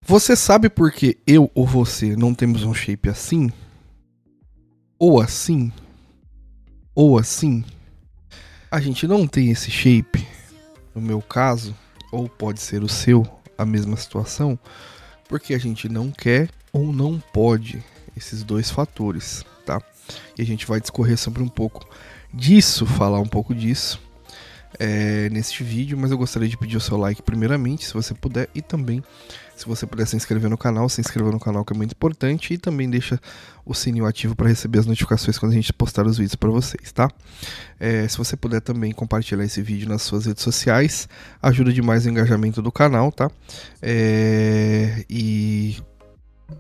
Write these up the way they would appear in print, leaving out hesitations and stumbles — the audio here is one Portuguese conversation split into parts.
Você sabe por que eu ou você não temos um shape assim? Ou assim? Ou assim? A gente não tem esse shape, no meu caso, ou pode ser o seu, a mesma situação, porque a gente não quer ou não pode, esses dois fatores, tá? E a gente vai discorrer sobre um pouco disso, falar um pouco disso neste vídeo, mas eu gostaria de pedir o seu like primeiramente, se você puder, e também, se você puder se inscrever no canal, que é muito importante, e também deixa o sininho ativo para receber as notificações quando a gente postar os vídeos para vocês, tá? Se você puder também compartilhar esse vídeo nas suas redes sociais, ajuda demais o engajamento do canal, tá? E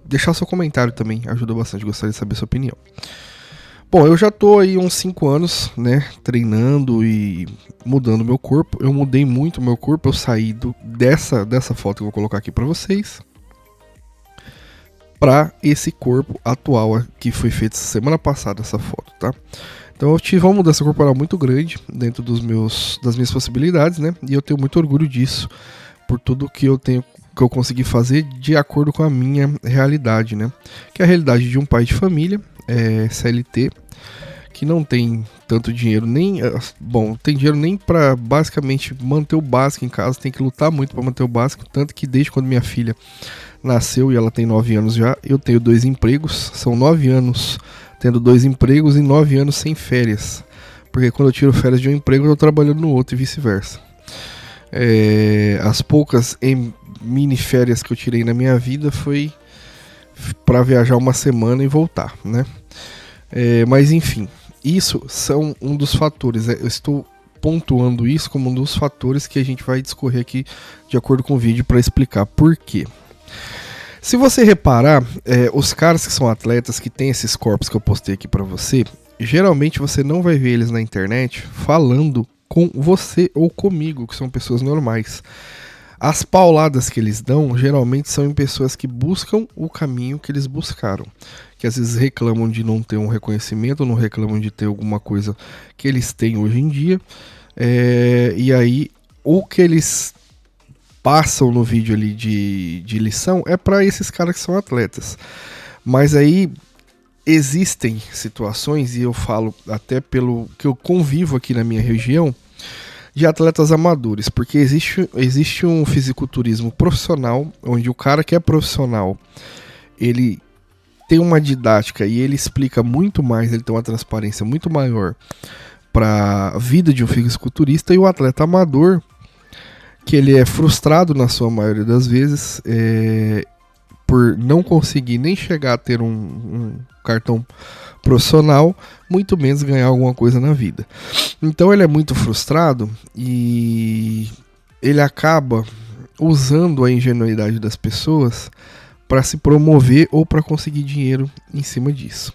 deixar seu comentário também ajuda bastante, gostaria de saber a sua opinião. Bom, eu já tô aí uns 5 anos, né, treinando e mudando meu corpo. Eu mudei muito meu corpo, eu saí dessa foto que eu vou colocar aqui pra vocês pra esse corpo atual que foi feito semana passada, essa foto, tá? Então eu tive uma mudança corporal muito grande dentro das minhas possibilidades, né? E eu tenho muito orgulho disso, por tudo que eu consegui fazer de acordo com a minha realidade, né? Que é a realidade de um pai de família, CLT, que não tem tanto dinheiro, tem dinheiro nem para basicamente manter o básico em casa, tem que lutar muito para manter o básico, tanto que desde quando minha filha nasceu, e ela tem 9 anos já, eu tenho 2 empregos, são 9 anos tendo 2 empregos e 9 anos sem férias, porque quando eu tiro férias de um emprego eu tô trabalhando no outro e vice-versa. As poucas mini férias que eu tirei na minha vida foi para viajar uma semana e voltar, né? Mas enfim, isso são um dos fatores. Eu estou pontuando isso como um dos fatores que a gente vai discorrer aqui de acordo com o vídeo para explicar por quê. Se você reparar, os caras que são atletas, que tem esses corpos que eu postei aqui para você, geralmente você não vai ver eles na internet falando com você ou comigo, que são pessoas normais. As pauladas que eles dão geralmente são em pessoas que buscam o caminho que eles buscaram, que às vezes reclamam de não ter um reconhecimento, não reclamam de ter alguma coisa que eles têm hoje em dia, e aí o que eles passam no vídeo ali de lição é para esses caras que são atletas. Mas aí existem situações, e eu falo até pelo que eu convivo aqui na minha região, de atletas amadores, porque existe um fisiculturismo profissional, onde o cara que é profissional, ele tem uma didática e ele explica muito mais, ele tem uma transparência muito maior para a vida de um fisiculturista, e o atleta amador, que ele é frustrado na sua maioria das vezes, por não conseguir nem chegar a ter um cartão profissional, muito menos ganhar alguma coisa na vida. Então ele é muito frustrado e ele acaba usando a ingenuidade das pessoas para se promover ou para conseguir dinheiro em cima disso.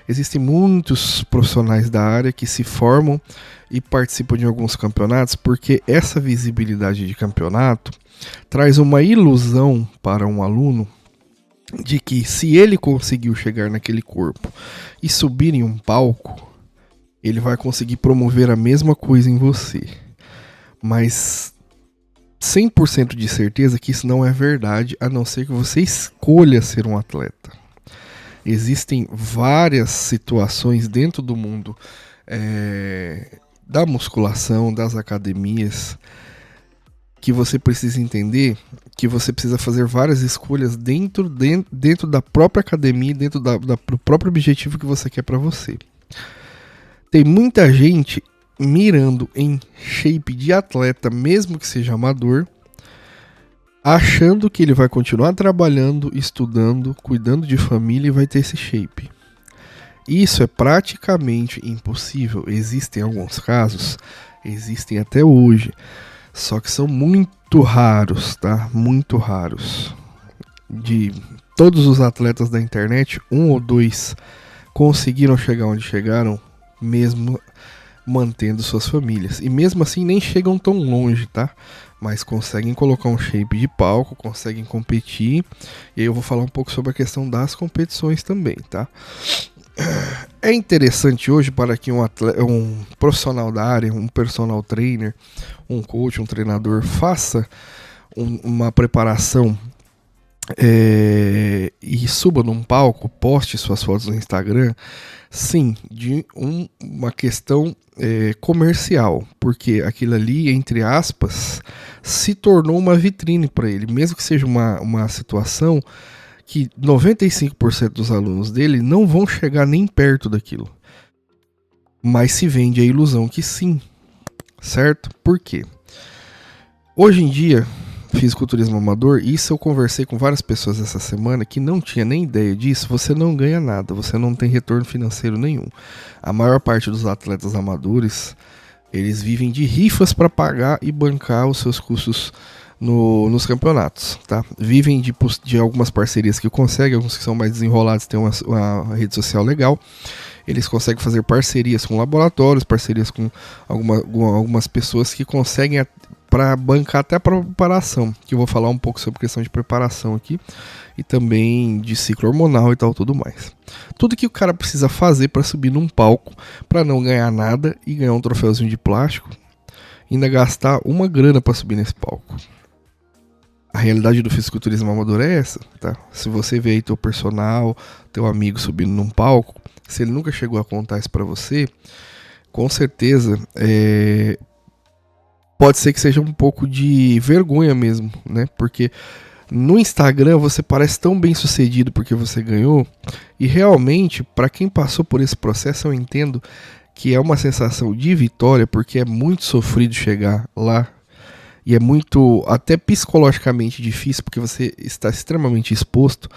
Existem muitos profissionais da área que se formam e participam de alguns campeonatos, porque essa visibilidade de campeonato traz uma ilusão para um aluno de que, se ele conseguiu chegar naquele corpo e subir em um palco, ele vai conseguir promover a mesma coisa em você. Mas 100% de certeza que isso não é verdade, a não ser que você escolha ser um atleta. Existem várias situações dentro do mundo da musculação, das academias, que você precisa entender que você precisa fazer várias escolhas dentro da própria academia, dentro do próprio objetivo que você quer para você. Tem muita gente mirando em shape de atleta, mesmo que seja amador, achando que ele vai continuar trabalhando, estudando, cuidando de família e vai ter esse shape. Isso é praticamente impossível. Existem alguns casos, existem até hoje, só que são muito raros, tá? Muito raros. De todos os atletas da internet, 1 ou 2 conseguiram chegar onde chegaram, mesmo mantendo suas famílias. E mesmo assim nem chegam tão longe, tá? Mas conseguem colocar um shape de palco, conseguem competir. E aí eu vou falar um pouco sobre a questão das competições também, tá? É interessante hoje para que um profissional da área, um personal trainer, um coach, um treinador, faça uma preparação e suba num palco, poste suas fotos no Instagram, sim, de uma questão comercial, porque aquilo ali, entre aspas, se tornou uma vitrine para ele, mesmo que seja uma situação que 95% dos alunos dele não vão chegar nem perto daquilo. Mas se vende a ilusão que sim, certo? Por quê? Hoje em dia, fisiculturismo amador, isso eu conversei com várias pessoas essa semana que não tinha nem ideia disso, você não ganha nada, você não tem retorno financeiro nenhum. A maior parte dos atletas amadores, eles vivem de rifas para pagar e bancar os seus custos nos campeonatos, tá? Vivem de algumas parcerias que conseguem, alguns que são mais desenrolados, têm uma rede social legal. Eles conseguem fazer parcerias com laboratórios, parcerias com algumas pessoas que conseguem para bancar até a preparação, que eu vou falar um pouco sobre questão de preparação aqui, e também de ciclo hormonal e tal, tudo mais. Tudo que o cara precisa fazer para subir num palco, para não ganhar nada e ganhar um troféuzinho de plástico, ainda gastar uma grana para subir nesse palco. A realidade do fisiculturismo amador é essa, tá? Se você vê aí teu personal, teu amigo subindo num palco, se ele nunca chegou a contar isso pra você, com certeza pode ser que seja um pouco de vergonha mesmo, né? Porque no Instagram você parece tão bem sucedido porque você ganhou, e realmente, para quem passou por esse processo, eu entendo que é uma sensação de vitória, porque é muito sofrido chegar lá. E é muito, até psicologicamente difícil, porque você está extremamente exposto.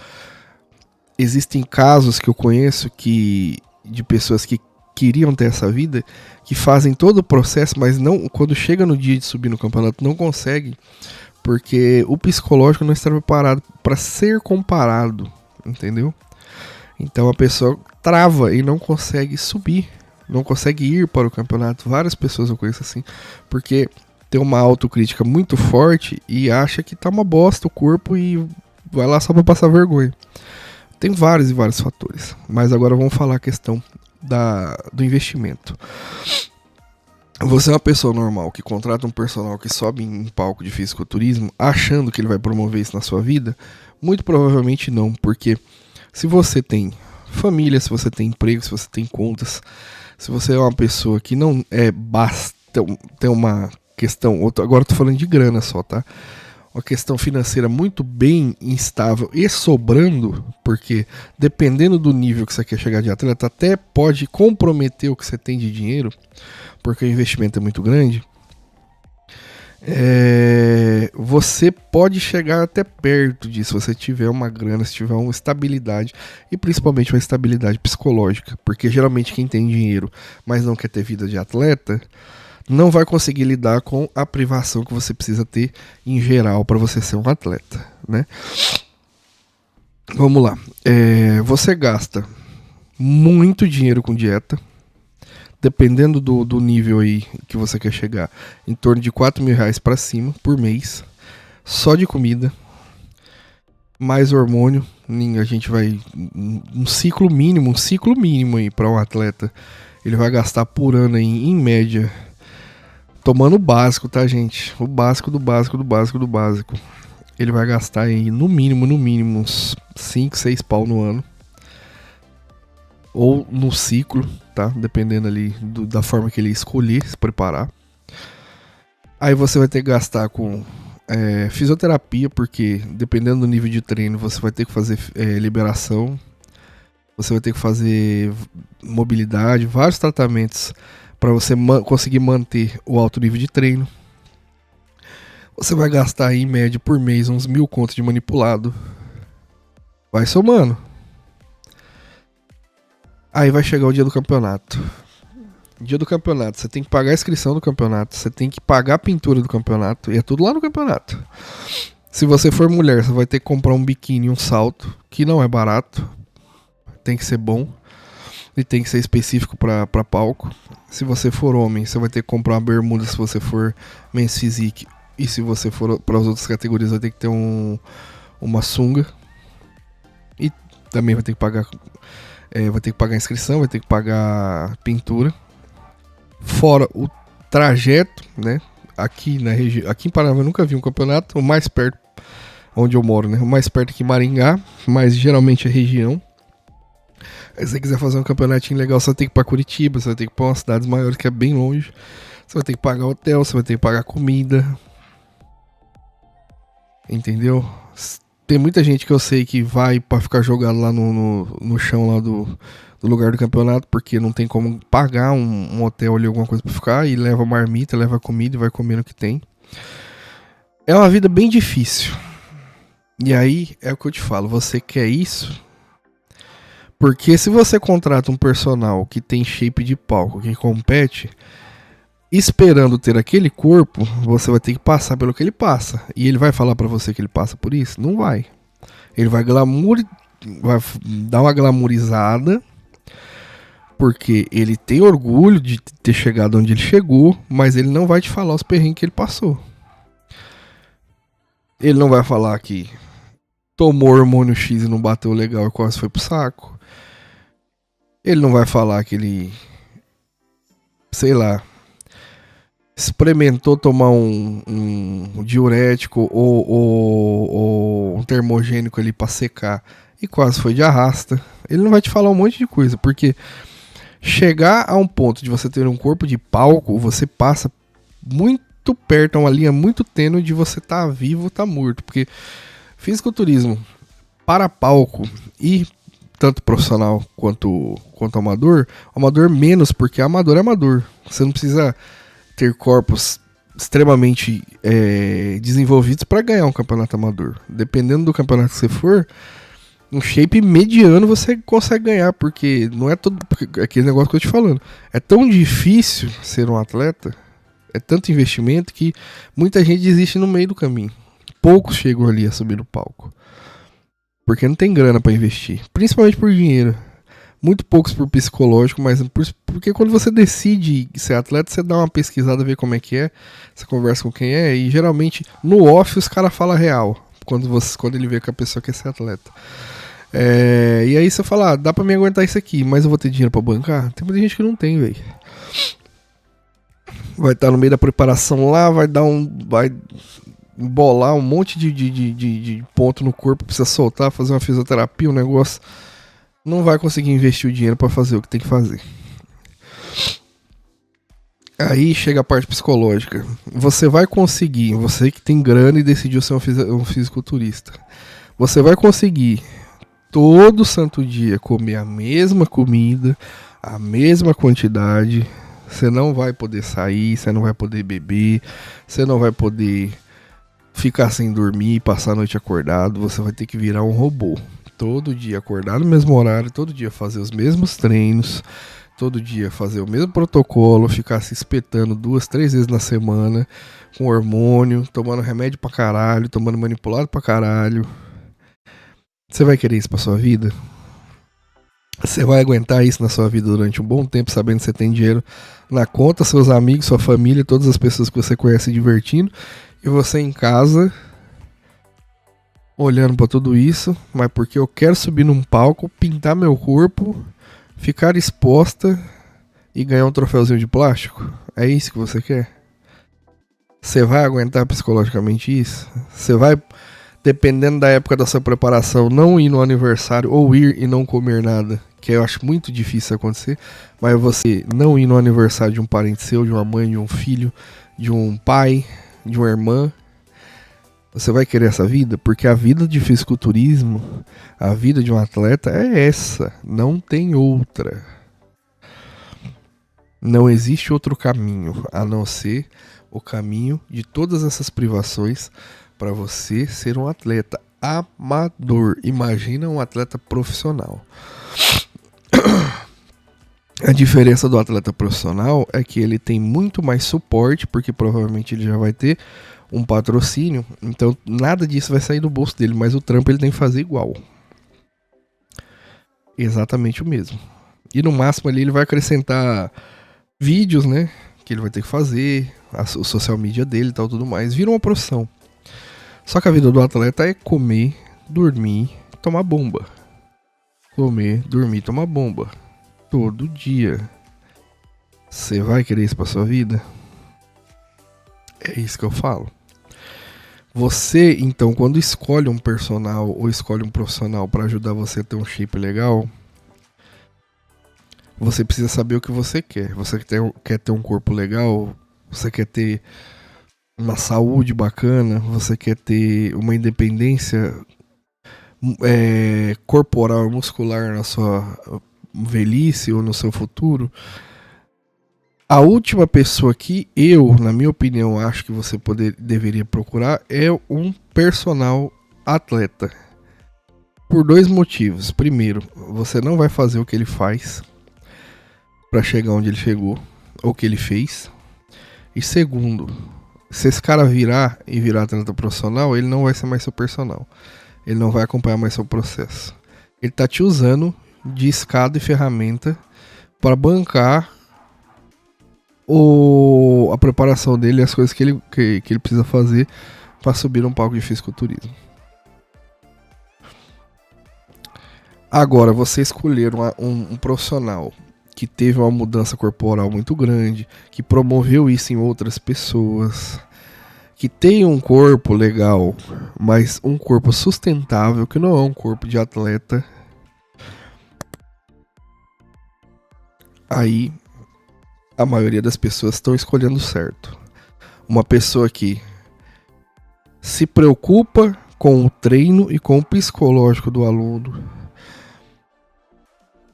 Existem casos que eu conheço de pessoas que queriam ter essa vida, que fazem todo o processo, mas não, quando chega no dia de subir no campeonato, não conseguem, porque o psicológico não está preparado para ser comparado, entendeu? Então a pessoa trava e não consegue subir, não consegue ir para o campeonato. Várias pessoas eu conheço assim, porque tem uma autocrítica muito forte e acha que tá uma bosta o corpo e vai lá só pra passar vergonha. Tem vários e vários fatores, mas agora vamos falar a questão do investimento. Você é uma pessoa normal que contrata um personal que sobe em palco de fisiculturismo achando que ele vai promover isso na sua vida? Muito provavelmente não, porque se você tem família, se você tem emprego, se você tem contas, se você é uma pessoa que não é tem uma questão, agora eu tô falando de grana só, tá? Uma questão financeira muito bem instável e sobrando, porque dependendo do nível que você quer chegar de atleta, até pode comprometer o que você tem de dinheiro, porque o investimento é muito grande. Você pode chegar até perto disso se você tiver uma grana, se tiver uma estabilidade, e principalmente uma estabilidade psicológica, porque geralmente quem tem dinheiro, mas não quer ter vida de atleta, não vai conseguir lidar com a privação que você precisa ter em geral para você ser um atleta, né? Vamos lá. Você gasta muito dinheiro com dieta, dependendo do nível aí que você quer chegar, em torno de R$4.000 para cima por mês, só de comida, mais hormônio. A gente vai um ciclo mínimo aí para um atleta, ele vai gastar por ano aí, em média, tomando o básico, tá, gente? O básico do básico do básico do básico. Ele vai gastar aí no mínimo uns 5, 6 pau no ano. Ou no ciclo, tá? Dependendo ali da forma que ele escolher se preparar. Aí você vai ter que gastar com fisioterapia, porque dependendo do nível de treino, você vai ter que fazer liberação. Você vai ter que fazer mobilidade, vários tratamentos para você conseguir manter o alto nível de treino. Você vai gastar aí, em média por mês uns 1.000 contos de manipulado. Vai somando. Aí vai chegar o dia do campeonato. Dia do campeonato, você tem que pagar a inscrição do campeonato, você tem que pagar a pintura do campeonato, e é tudo lá no campeonato. Se você for mulher, você vai ter que comprar um biquíni e um salto, que não é barato, tem que ser bom. E tem que ser específico para palco. Se você for homem, você vai ter que comprar uma bermuda se você for men's physique. E se você for para as outras categorias, vai ter que ter uma sunga. E também vai ter que pagar inscrição, vai ter que pagar pintura. Fora o trajeto, né? Aqui na região, aqui em Paraná eu nunca vi um campeonato. O mais onde eu moro, né? O mais perto aqui Maringá, mas geralmente é região. Aí se você quiser fazer um campeonatinho legal, você vai ter que ir pra Curitiba, você vai ter que ir pra umas cidades maiores que é bem longe. Você vai ter que pagar hotel, você vai ter que pagar comida. Entendeu? Tem muita gente que eu sei que vai pra ficar jogado lá no chão lá do lugar do campeonato, porque não tem como pagar um hotel ali, alguma coisa pra ficar, e leva marmita, leva comida e vai comendo o que tem. É uma vida bem difícil. E aí, é o que eu te falo, você quer isso? Porque se você contrata um personal que tem shape de palco, que compete, esperando ter aquele corpo, você vai ter que passar pelo que ele passa. E ele vai falar pra você que ele passa por isso? Não vai. Ele vai dar uma glamourizada, porque ele tem orgulho de ter chegado onde ele chegou, mas ele não vai te falar os perrengues que ele passou. Ele não vai falar que tomou hormônio X e não bateu legal e quase foi pro saco. Ele não vai falar que ele, sei lá, experimentou tomar um diurético ou um termogênico ali pra secar e quase foi de arrasta. Ele não vai te falar um monte de coisa, porque chegar a um ponto de você ter um corpo de palco, você passa muito perto, é uma linha muito tênue de você tá vivo ou tá morto, porque fisiculturismo para palco e tanto profissional quanto amador menos, porque amador é amador. Você não precisa ter corpos extremamente desenvolvidos para ganhar um campeonato amador. Dependendo do campeonato que você for, um shape mediano você consegue ganhar, porque não é todo aquele negócio que eu tô te falando. É tão difícil ser um atleta, é tanto investimento que muita gente desiste no meio do caminho. Poucos chegam ali a subir no palco, porque não tem grana para investir, principalmente por dinheiro. Muito poucos por psicológico, mas porque quando você decide ser atleta, você dá uma pesquisada, vê como é que é, você conversa com quem é, e geralmente no off os caras falam real, quando ele vê que a pessoa quer ser atleta. E aí você fala, dá pra me aguentar isso aqui, mas eu vou ter dinheiro pra bancar? Tem muita gente que não tem, velho. Vai estar no meio da preparação lá, vai embolar um monte de ponto no corpo, precisa soltar, fazer uma fisioterapia, um negócio. Não vai conseguir investir o dinheiro pra fazer o que tem que fazer. Aí chega a parte psicológica. Você vai conseguir, você que tem grana e decidiu ser um fisiculturista, você vai conseguir todo santo dia comer a mesma comida, a mesma quantidade. Você não vai poder sair, você não vai poder beber, você não vai poder ficar sem dormir, passar a noite acordado. Você vai ter que virar um robô. Todo dia acordar no mesmo horário, todo dia fazer os mesmos treinos, todo dia fazer o mesmo protocolo, ficar se espetando 2, 3 vezes na semana, com hormônio, tomando remédio pra caralho, tomando manipulado pra caralho. Você vai querer isso pra sua vida? Você vai aguentar isso na sua vida durante um bom tempo, sabendo que você tem dinheiro na conta, seus amigos, sua família, todas as pessoas que você conhece se divertindo, e você em casa olhando pra tudo isso, mas porque eu quero subir num palco, pintar meu corpo, ficar exposta e ganhar um troféuzinho de plástico? É isso que você quer? Você vai aguentar psicologicamente isso? Você vai, dependendo da época da sua preparação, não ir no aniversário ou ir e não comer nada, que eu acho muito difícil acontecer, mas você não ir no aniversário de um parente seu, de uma mãe, de um filho, de um pai, de uma irmã? Você vai querer essa vida? Porque a vida de fisiculturismo, a vida de um atleta é essa, não tem outra. Não existe outro caminho a não ser o caminho de todas essas privações para você ser um atleta amador. Imagina um atleta profissional. A diferença do atleta profissional é que ele tem muito mais suporte, porque provavelmente ele já vai ter um patrocínio, então nada disso vai sair do bolso dele, mas o trampo ele tem que fazer igual. Exatamente o mesmo. E no máximo ali ele vai acrescentar vídeos, né, que ele vai ter que fazer, o social media dele e tal, tudo mais. Vira uma profissão. Só que a vida do atleta é comer, dormir, tomar bomba. Comer, dormir, tomar bomba. Todo dia. Você vai querer isso pra sua vida? É isso que eu falo. Você, então, quando escolhe um personal ou escolhe um profissional para ajudar você a ter um shape legal, você precisa saber o que você quer. Você quer ter um corpo legal? Você quer ter uma saúde bacana? Você quer ter uma independência corporal e muscular na sua velhice ou no seu futuro? A última pessoa que eu, na minha opinião, acho que você deveria procurar é um personal atleta. Por dois motivos. Primeiro, você não vai fazer o que ele faz para chegar onde ele chegou, ou o que ele fez. E segundo, se esse cara virar atleta profissional, ele não vai ser mais seu personal. Ele não vai acompanhar mais seu processo. Ele tá te usando de escada e ferramenta para bancar a preparação dele e as coisas que ele precisa fazer para subir um palco de fisiculturismo. Agora, você escolher um profissional que teve uma mudança corporal muito grande, que promoveu isso em outras pessoas, que tem um corpo legal, mas um corpo sustentável, que não é um corpo de atleta, aí a maioria das pessoas estão escolhendo certo. Uma pessoa que se preocupa com o treino e com o psicológico do aluno.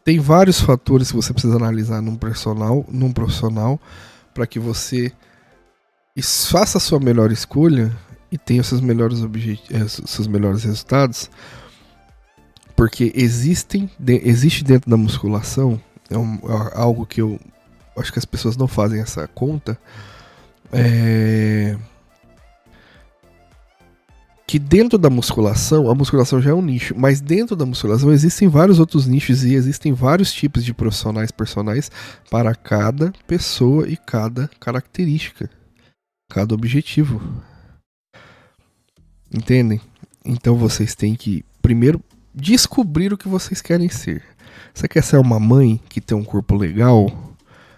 Tem vários fatores que você precisa analisar num profissional, para que você faça a sua melhor escolha e tenha os seus melhores seus melhores resultados. Porque existe dentro da musculação, algo que eu acho que as pessoas não fazem essa conta, que dentro da musculação, a musculação já é um nicho, mas dentro da musculação existem vários outros nichos e existem vários tipos de profissionais personais para cada pessoa e cada característica, cada objetivo. Entendem? Então vocês têm que primeiro descobrir o que vocês querem ser. Você quer ser uma mãe que tem um corpo legal?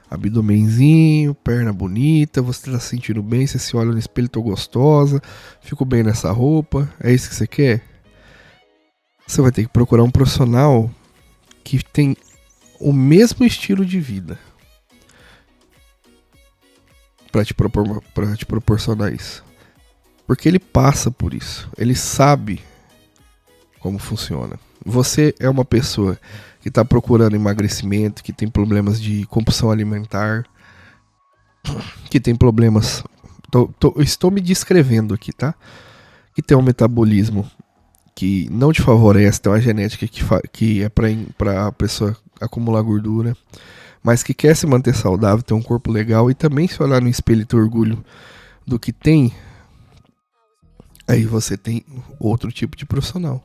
Abdomenzinho, perna bonita, você tá se sentindo bem, você se olha no espelho, tô gostosa, fico bem nessa roupa, é isso que você quer? Você vai ter que procurar um profissional que tem o mesmo estilo de vida para te proporcionar isso. Porque ele passa por isso, ele sabe como funciona. Você é uma pessoa que está procurando emagrecimento, que tem problemas de compulsão alimentar, que tem problemas... Estou me descrevendo aqui, tá? Que tem um metabolismo que não te favorece, tem uma genética que é para a pessoa acumular gordura, mas que quer se manter saudável, ter um corpo legal e também se olhar no espelho e ter orgulho do que tem, aí você tem outro tipo de profissional.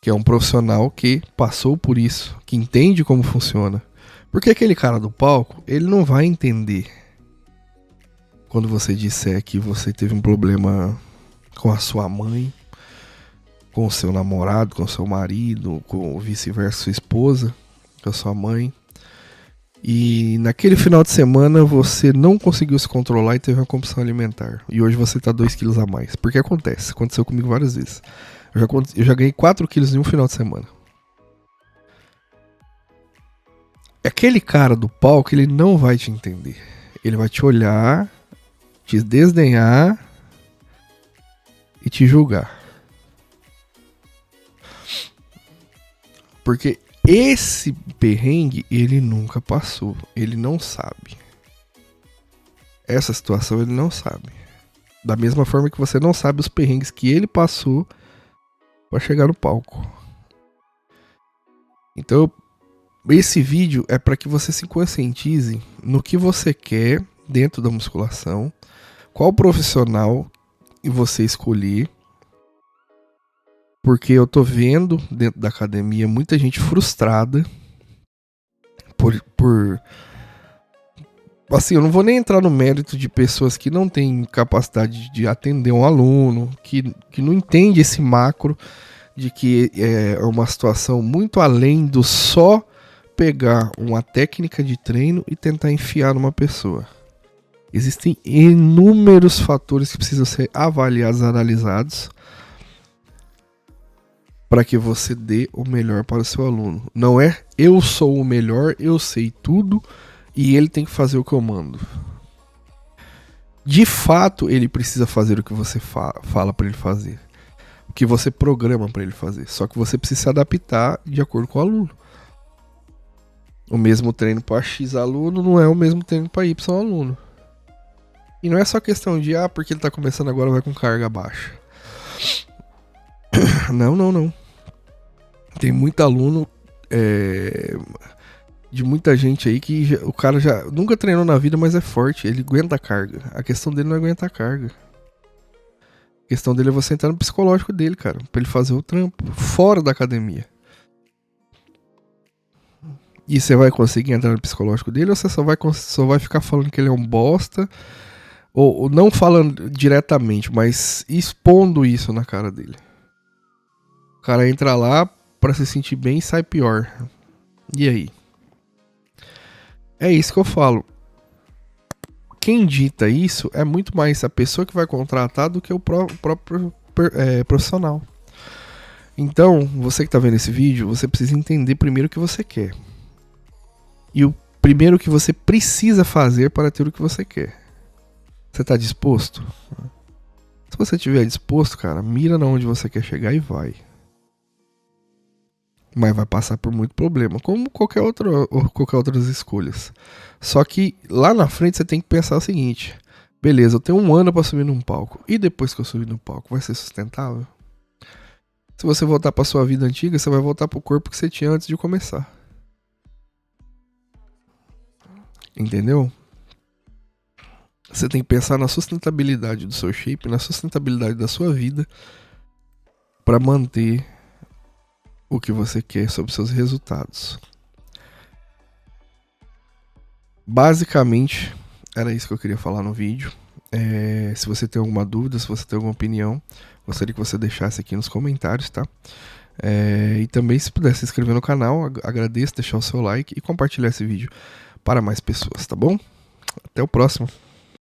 Que é um profissional que passou por isso, que entende como funciona. Porque aquele cara do palco, ele não vai entender quando você disser que você teve um problema com a sua mãe, com o seu namorado, com o seu marido, com vice-versa, sua esposa, com a sua mãe. E naquele final de semana você não conseguiu se controlar e teve uma compulsão alimentar. E hoje você tá 2 quilos a mais. Porque aconteceu comigo várias vezes. Eu já ganhei 4 quilos em um final de semana. Aquele cara do palco, ele não vai te entender. Ele vai te olhar, te desdenhar e te julgar. Porque esse perrengue ele nunca passou. Ele não sabe. Essa situação ele não sabe. Da mesma forma que você não sabe os perrengues que ele passou para chegar no palco. Então, esse vídeo é para que você se conscientize no que você quer dentro da musculação, qual profissional você escolher, porque eu tô vendo dentro da academia muita gente frustrada por assim, eu não vou nem entrar no mérito de pessoas que não têm capacidade de atender um aluno, que não entende esse macro de que é uma situação muito além do só pegar uma técnica de treino e tentar enfiar numa pessoa. Existem inúmeros fatores que precisam ser avaliados, analisados, para que você dê o melhor para o seu aluno. Não é eu sou o melhor, eu sei tudo e ele tem que fazer o que eu mando. De fato, ele precisa fazer o que você fala para ele fazer, o que você programa para ele fazer. Só que você precisa se adaptar de acordo com o aluno. O mesmo treino para X aluno não é o mesmo treino para Y aluno. E não é só questão de, porque ele tá começando agora, vai com carga baixa. Não. Tem muito aluno de muita gente aí que o cara já nunca treinou na vida, mas é forte. Ele aguenta a carga. A questão dele não é aguentar a carga. A questão dele é você entrar no psicológico dele, cara. Pra ele fazer o trampo fora da academia. E você vai conseguir entrar no psicológico dele ou você só vai ficar falando que ele é um bosta? Ou não falando diretamente, mas expondo isso na cara dele. O cara entra lá pra se sentir bem e sai pior. E aí? É isso que eu falo. Quem dita isso é muito mais a pessoa que vai contratar do que o próprio profissional. Então, você que está vendo esse vídeo, você precisa entender primeiro o que você quer. E o primeiro que você precisa fazer para ter o que você quer. Você está disposto? Se você estiver disposto, cara, mira na onde você quer chegar e vai. Mas vai passar por muito problema, como qualquer outras escolhas. Só que lá na frente você tem que pensar o seguinte: beleza, eu tenho um ano para subir num palco. E depois que eu subir no palco, vai ser sustentável? Se você voltar para sua vida antiga, você vai voltar pro corpo que você tinha antes de começar. Entendeu? Você tem que pensar na sustentabilidade do seu shape, na sustentabilidade da sua vida, para manter o que você quer sobre seus resultados. Basicamente, era isso que eu queria falar no vídeo. Se você tem alguma dúvida, se você tem alguma opinião, gostaria que você deixasse aqui nos comentários, tá? E também, se puder se inscrever no canal, agradeço, deixar o seu like e compartilhar esse vídeo para mais pessoas, tá bom? Até o próximo.